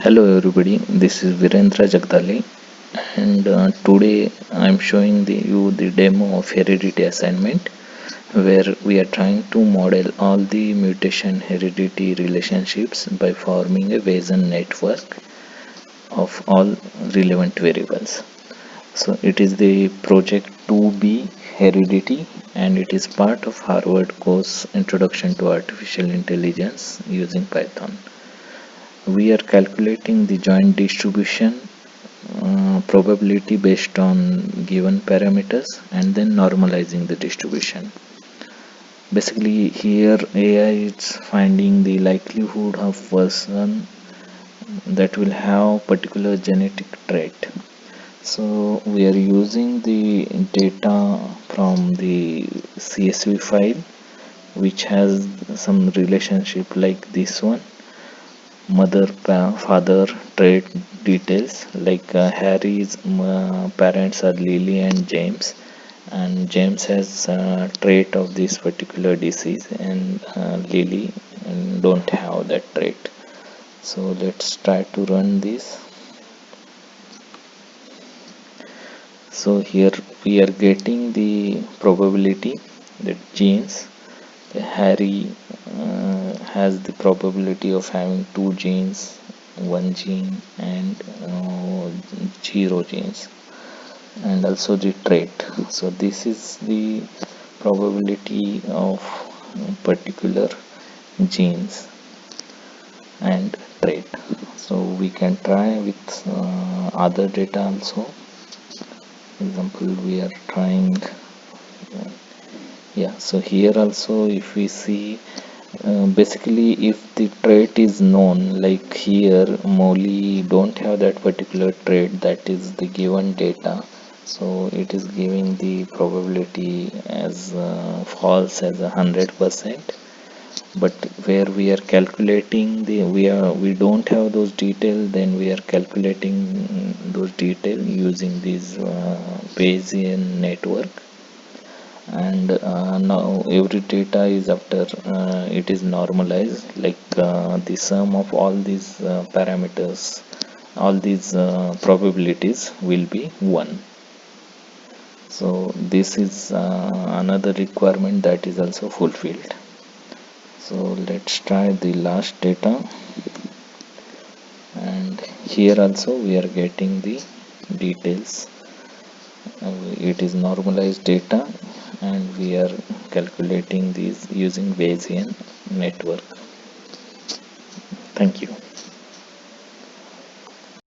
Hello everybody, this is Virendra Jagdale and today I am showing you the demo of Heredity assignment where we are trying to model all the mutation heredity relationships by forming a Bayesian network of all relevant variables. So it is the project 2B Heredity and it is part of Harvard course Introduction to Artificial Intelligence using Python. We are calculating the joint distribution probability based on given parameters and then normalizing the distribution. Basically here AI is finding the likelihood of person that will have particular genetic trait. So we are using the data from the CSV file which has some relationship like this one, mother father trait details like Harry's parents are Lily and James, and James has trait of this particular disease and Lily don't have that trait. So let's try to run this. So here we are getting the probability that genes, Harry has the probability of having two genes, one gene and zero genes, and also the trait. So this is the probability of particular genes and trait. So we can try with other data also. For example, we are trying so here also if we see basically if the trait is known, like here Molly don't have that particular trait, that is the given data, so it is giving the probability as false as 100%. But where we are calculating we don't have those details, then we are calculating those details using this Bayesian network. And now every data is after it is normalized, like the sum of all these parameters, all these probabilities will be 1. So this is another requirement that is also fulfilled. So let's try the last data, and here also we are getting the details. It is normalized data and we are calculating these using Bayesian network. Thank you.